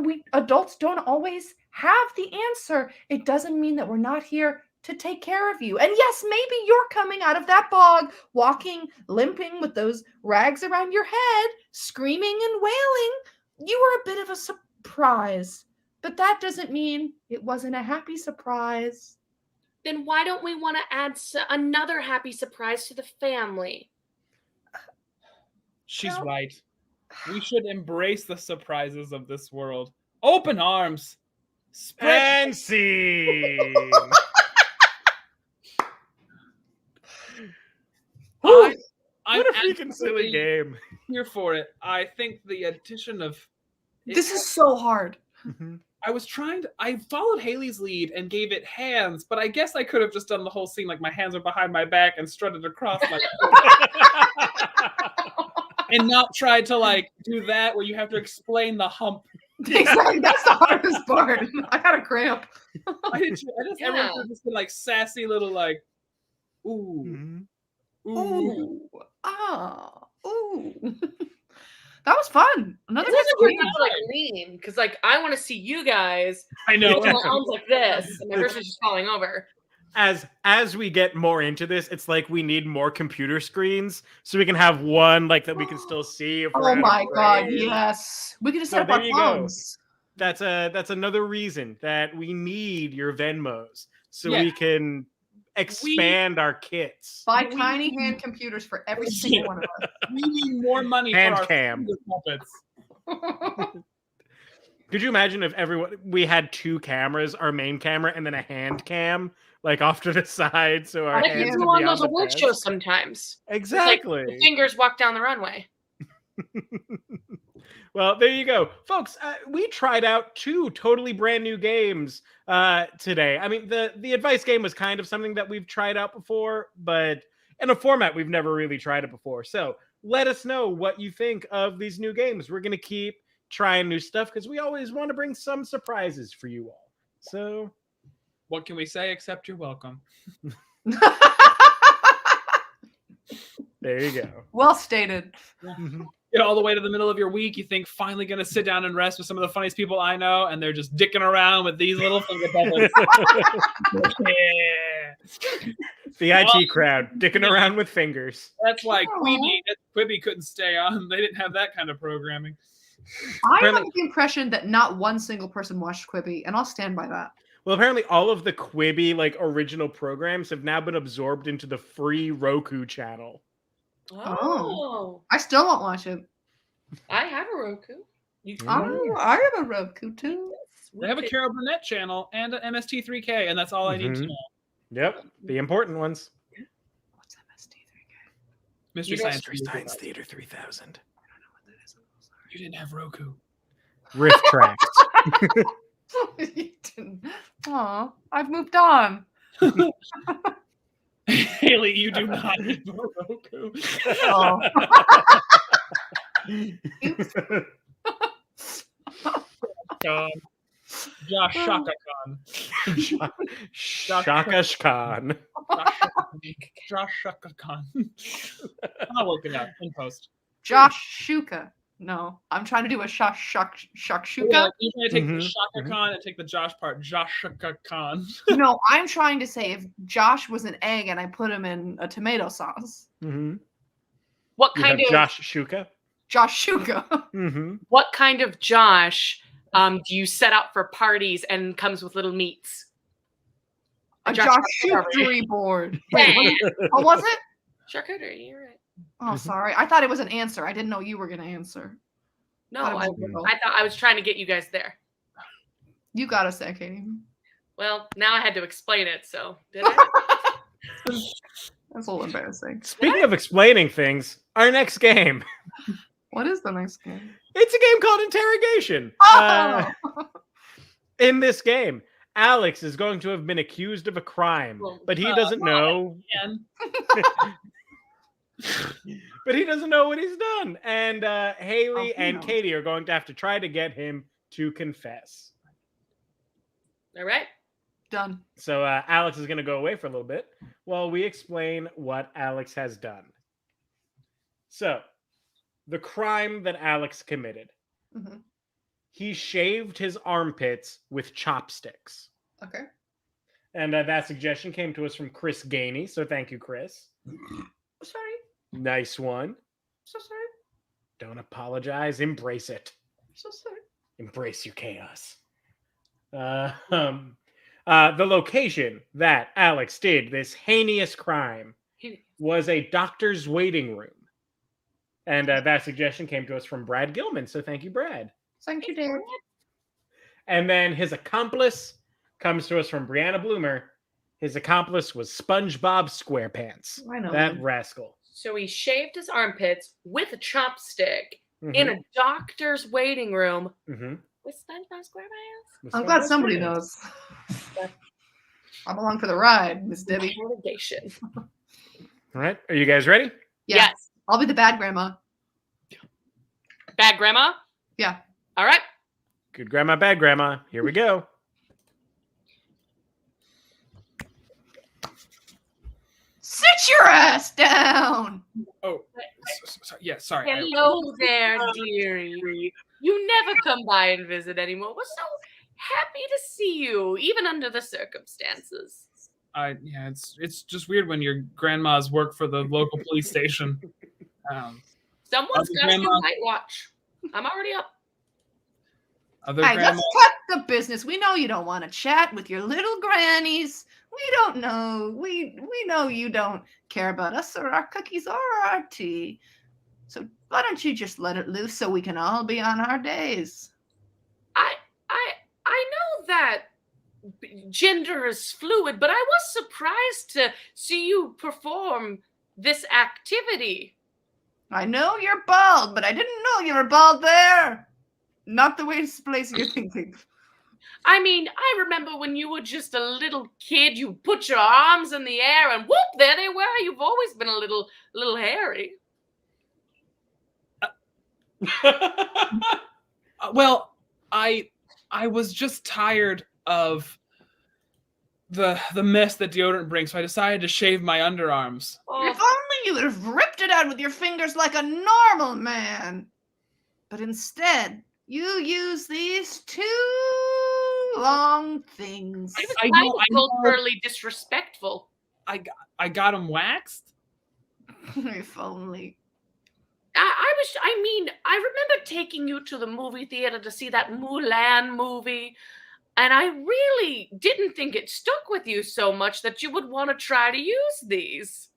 we adults don't always have the answer, it doesn't mean that we're not here to take care of you. And yes, maybe you're coming out of that bog, walking, limping with those rags around your head, screaming and wailing. You were a bit of a surprise, but that doesn't mean it wasn't a happy surprise. Then why don't we want to add another happy surprise to the family? She's Well- right. We should embrace the surprises of this world. Open arms. Spread. And scene. I'm What a freaking silly absolutely game. here for it. I think the addition of This is so hard. I followed Haley's lead and gave it hands, but I guess I could have just done the whole scene like my hands are behind my back and strutted across my and not tried to like do that where you have to explain the hump. Exactly. That's the hardest part. I got a cramp. I just everyone could have just been like sassy little like, ooh, Mhm. ooh. Ooh. Ah. Ooh. That was fun. Another It good doesn't work scene. out like lean, because like I want to see you guys I know. with my arms like this, and my person's just falling over. As we get more into this, it's like we need more computer screens so we can have one like that we can still see. If we're Oh out of my god, frame. yes. We can just So set up our there you go. phones. That's another reason that we need your Venmos so Yeah. we can expand our kits. Buy tiny hand computers for every single one of us. We need more money Hand for our cam. finger puppets. Could you imagine if we had two cameras, our main camera and then a hand cam, like off to the side, so our Like hands you could do on be those the award pads? shows sometimes. Exactly. The fingers walk down the runway. Well, there you go, folks. We tried out two totally brand new games today. I mean, the advice game was kind of something that we've tried out before, but in a format we've never really tried it before. So let us know what you think of these new games. We're gonna keep trying new stuff because we always want to bring some surprises for you all. So What can we say except you're welcome? there There you go. Well stated. Mhm. Get all the way to the middle of your week. You think finally going to sit down and rest with some of the funniest people I know, and they're just dicking around with these little finger puppets. Yeah. The IT crowd dicking around with fingers. That's why Aw. Quibi couldn't stay on. They didn't have that kind of programming. I have Apparently- the impression that not one single person watched Quibi, and I'll stand by that. Well, apparently all of the Quibi like original programs have now been absorbed into the free Roku channel. Oh, I still won't watch it. I have a Roku. You Oh, I have a Roku too. They have a Carol Burnett channel and an MST3K, and that's all I need to Mhm. know. Yep, the important ones. What's MST3K? Mystery You know, Science Theater 3000. You didn't have Roku. Riff tracks. You didn't. Aw, I've moved on. Haley, you do not need more Roku. Oh. Khan. Josh Shaka Khan. Shaka Khan. Josh Shaka Khan. I'll work it out in post. Josh Shuka. No, I'm trying to do a shakshuka. Yeah, you can take the Mhm, Shaka mhm. Khan and take the Josh part. Josh Shaka Khan. No, I'm trying to say if Josh was an egg and I put him in a tomato sauce. Mm-hmm. What You kind have of Josh Shuka. Josh Shuka. Mm-hmm. what kind of Josh do you set out for parties and comes with little meats? A Josh Josh Charcuterie. Shukery board. Wait, what was it? Charcuterie, you're right. Oh, sorry. I thought it was an answer. I didn't know you were going to answer. No, Thought it I was a riddle. thought I was trying to get you guys there. You got to say, Katie. Well, now I had to explain it, so did I? That's a little embarrassing. Speaking of explaining things, our next game. What is the next game? It's a game called Interrogation. Oh! In this game, Alex is going to have been accused of a crime, Well, but he doesn't know. And But he doesn't know what he's done. And Haley Oh, he and knows. Katie are going to have to try to get him to confess. All right. Done. So Alex is going to go away for a little bit while we explain what Alex has done. So, the crime that Alex committed. Mhm. He shaved his armpits with chopsticks. Okay. And that suggestion came to us from Chris Gainey. So thank you, Chris. Sorry. Nice one. So sorry. Don't apologize. Embrace it. So sorry. Embrace your chaos. The location that Alex did this heinous crime was a doctor's waiting room. And that suggestion came to us from Brad Gilman. So thank you, Brad. Thank you, Dad. And then his accomplice comes to us from Brianna Bloomer. His accomplice was SpongeBob SquarePants. I know. That him. rascal. So he shaved his armpits with a chopstick Mhm, in a doctor's waiting room mhm. with SpongeBob SquarePants. With I'm glad SpongeBob somebody SquarePants. knows. I'm along for the ride, Miss Debbie. Interrogation. All right. Are you guys ready? Yeah. Yes. I'll be the bad grandma. Bad grandma? Yeah. All right. Good grandma, bad grandma. Here we go. Sit your ass down. oh, yeah, sorry. Hello there, dearie. You never come by and visit anymore. We're so happy to see you, even under the circumstances. Yeah, it's just weird when your grandmas work for the local police station. Someone's Other got to do grandma- night watch. I'm already up. Other Hey, grandmas. let's cut the business. We know you don't want to chat with your little grannies. We don't know. We know you don't care about us or our cookies or our tea. So why don't you just let it loose so we can all be on our days? I know that gender is fluid, but I was surprised to see you perform this activity. I know you're bald, but I didn't know you were bald there. Not the way to place you're thinking. I mean, I remember when you were just a little kid, you put your arms in the air and whoop, there they were. You've always been a little hairy. Well, I was just tired of the mess that deodorant brings, so I decided to shave my underarms. If only you would have ripped it out with your fingers like a normal man. But instead, you use these two long things. It was I kind know- of I know. culturally disrespectful. I got him waxed. If only. I remember taking you to the movie theater to see that Mulan movie, and I really didn't think it stuck with you so much that you would want to try to use these.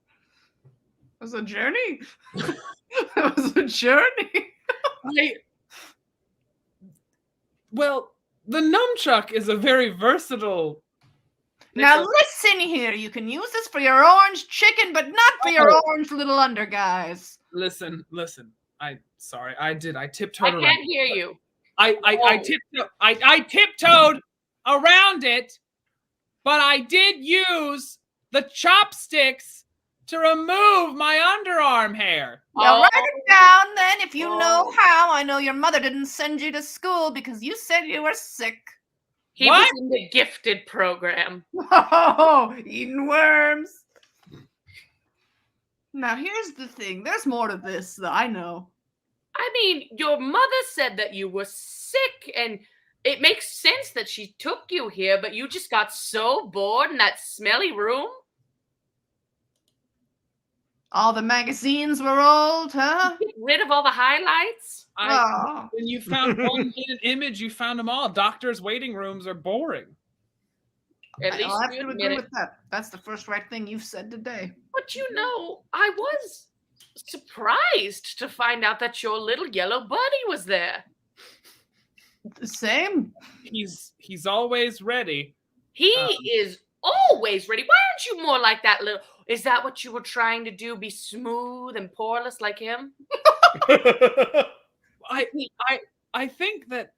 It was a journey. It was a journey. Well, the nunchuck is a very versatile. Now listen here. You can use this for your orange chicken, but not for your orange little under guys. Listen. I tiptoed I around. can't hear you. I tiptoed around it, but I did use the chopsticks to remove my underarm hair. Now write it down then if you know how. I know your mother didn't send you to school because you said you were sick. He was in the gifted program. Oh, eating worms. Now here's the thing. There's more to this, though. I know. I mean, your mother said that you were sick, and it makes sense that she took you here, but you just got so bored in that smelly room. All the magazines were old, huh? Get rid of all the highlights. When you found one hidden image, you found them all. Doctors' waiting rooms are boring. At least I'll have you to admit agree it. with that. That's the first right thing you've said today. But you know, I was surprised to find out that your little yellow buddy was there. The same. He's always ready. He is always ready. Why aren't you more like that little? Is that what you were trying to do? Be smooth and poreless like him? I think that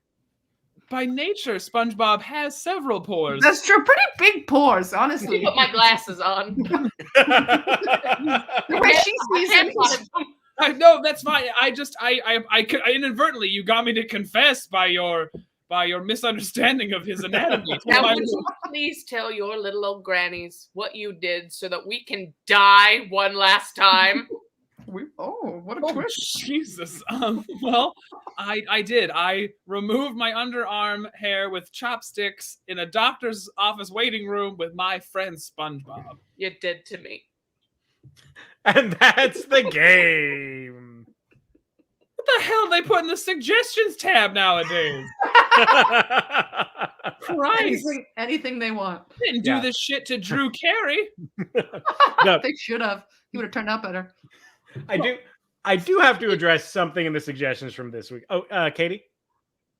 by nature, SpongeBob has several pores. That's true. Pretty big pores, honestly. Put my glasses on. The way she sees it. No, that's fine. I inadvertently, you got me to confess by your misunderstanding of his anatomy. Now, would you please tell your little old grannies what you did so that we can die one last time? What a twist. Jesus. Well, I did. I removed my underarm hair with chopsticks in a doctor's office waiting room with my friend SpongeBob. You did to me. And that's the game. What the hell they put in the suggestions tab nowadays? Christ. Anything they want. Didn't do this shit to Drew Carey. No. They should have. He would have turned out better. I do have to address something in the suggestions from this week. Oh, Katie?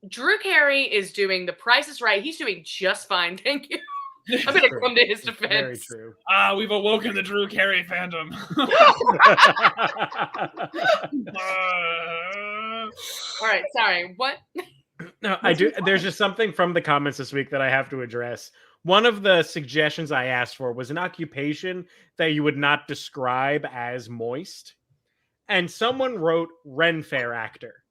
Drew Carey is doing The Price is Right. He's doing just fine, thank you. I'm going to come to his defense. Very true. We've awoken the Drew Carey fandom. All right, sorry. What? No, I do. There's just something from the comments this week that I have to address. One of the suggestions I asked for was an occupation that you would not describe as moist. And someone wrote Ren Fair actor.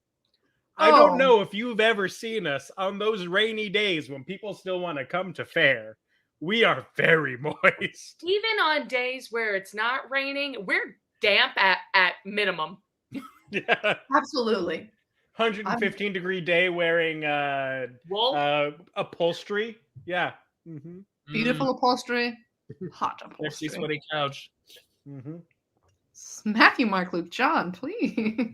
I don't know if you've ever seen us on those rainy days when people still want to come to fair. We are very moist. Even on days where it's not raining, we're damp at minimum. Yeah. Absolutely. 115-degree day wearing Wool? upholstery. Yeah. Mm-hmm. Beautiful upholstery. Hot upholstery. Sexy sweaty couch. Mm-hmm. Matthew, Mark, Luke, John, please.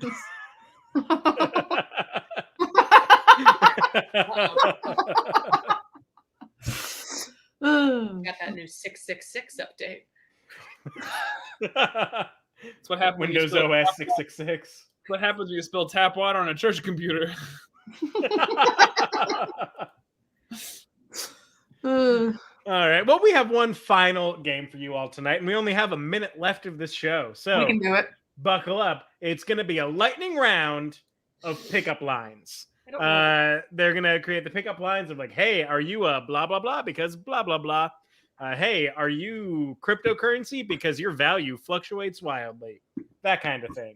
Got that new 666 update. That's what happened. Windows OS 666. What happens when you spill tap water on a church computer? All right. Well, we have one final game for you all tonight, and we only have a minute left of this show. So We can do it. buckle up. It's going to be a lightning round of pickup lines. I don't know. They're going to create the pickup lines of like, hey, are you a blah, blah, blah? Because blah, blah, blah. Hey, are you cryptocurrency? Because your value fluctuates wildly. That kind of thing.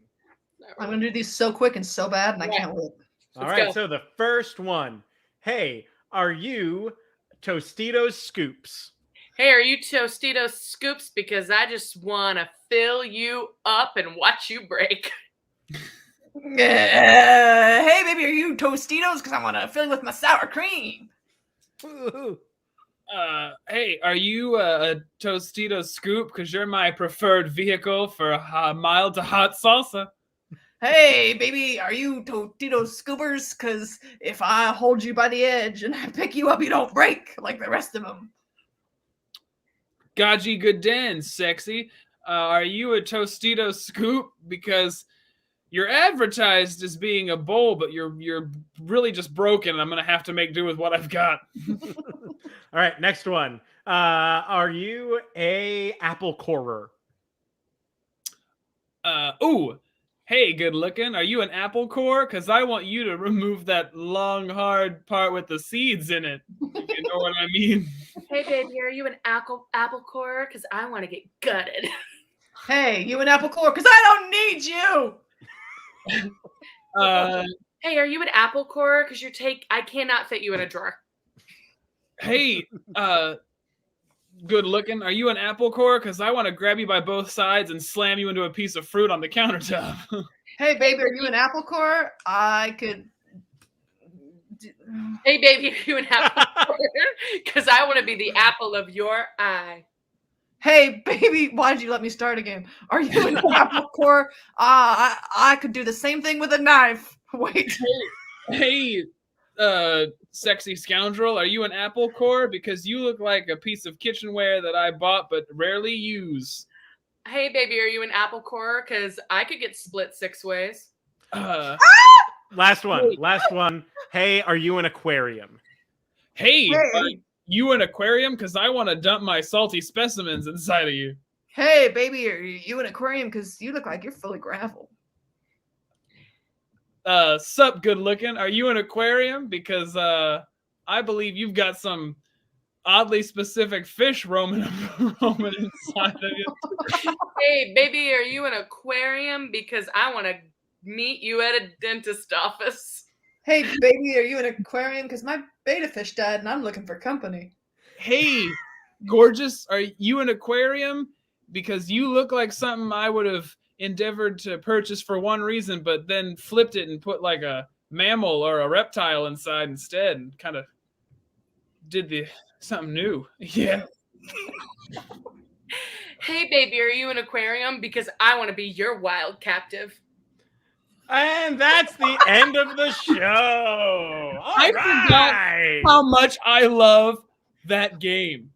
I'm going to do these so quick and so bad, and I can't wait. All Let's right. go. So the first one. Hey, are you Tostitos Scoops? Hey, are you Tostitos Scoops? Because I just want to fill you up and watch you break. Hey, baby, are you Tostitos? Because I want to fill you with my sour cream. Woo-hoo. Hey, are you a Tostito Scoop? Because you're my preferred vehicle for mild to hot salsa. Hey, baby, are you Tostitos Scoopers? Because if I hold you by the edge and I pick you up, you don't break like the rest of them. Gaji good den, sexy. Are you a Tostito Scoop? Because you're advertised as being a bowl, but you're really just broken, and I'm gonna have to make do with what I've got. All right, next one. Are you a apple corer? Ooh. Hey, good looking. Are you an apple core? Because I want you to remove that long, hard part with the seeds in it. If you know what I mean. Hey, baby, are you an apple core? Because I want to get gutted. Hey, you an apple core? Because I don't need you. Hey, are you an apple core? Because I cannot fit you in a drawer. Hey, good looking. Are you an apple core? Because I want to grab you by both sides and slam you into a piece of fruit on the countertop. Hey, baby, are you an apple core? I could. Hey, baby, are you an apple core? Because I want to be the apple of your eye. Hey, baby, why did you let me start again? Are you an apple core? I could do the same thing with a knife. Wait. Hey, sexy scoundrel, are you an apple core? Because you look like a piece of kitchenware that I bought but rarely use. Hey, baby, are you an apple core? Because I could get split 6 ways. Last one. Hey, are you an aquarium? Hey, you an aquarium? Because I want to dump my salty specimens inside of you. Hey, baby, are you an aquarium? Because you look like you're full of gravel. Sup, good looking. Are you an aquarium? Because I believe you've got some oddly specific fish roaming inside of you. Hey, baby, are you an aquarium? Because I want to meet you at a dentist office. Hey, baby, are you an aquarium? Because my beta fish died and I'm looking for company. Hey, gorgeous, are you an aquarium? Because you look like something I would have endeavored to purchase for one reason, but then flipped it and put like a mammal or a reptile inside instead and kind of did something new. Yeah. Hey, baby, are you an aquarium? Because I want to be your wild captive. And that's the end of the show. I forgot how much I love that game.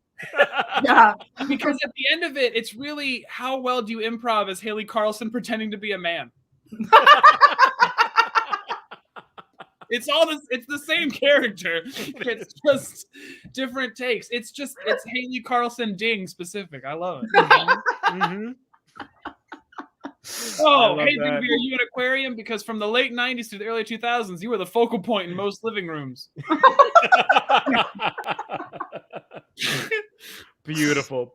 Yeah. Because at the end of it, it's really how well do you improv as Haley Carlson pretending to be a man? It's the same character. It's just different takes. It's Haley Carlson Ding specific. I love it. Mm-hmm. Oh, hey, baby, are you an aquarium? Because from the late 90s to the early 2000s, you were the focal point in most living rooms. Beautiful.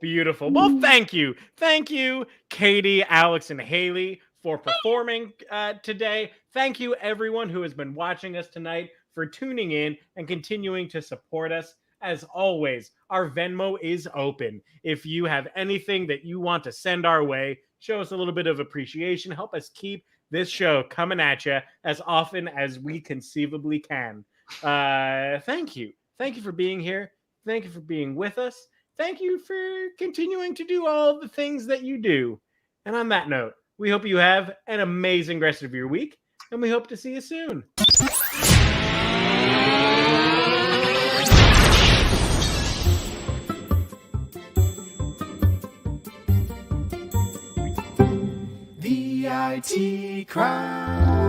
Well, thank you, Katie, Alex, and Haley, for performing today. Thank you, everyone who has been watching us tonight, for tuning in and continuing to support us. As always, our Venmo is open. If you have anything that you want to send our way, show us a little bit of appreciation. Help us keep this show coming at you as often as we conceivably can. Thank you. Thank you for being here. Thank you for being with us. Thank you for continuing to do all the things that you do. And on that note, we hope you have an amazing rest of your week, and we hope to see you soon. The IT Crowd.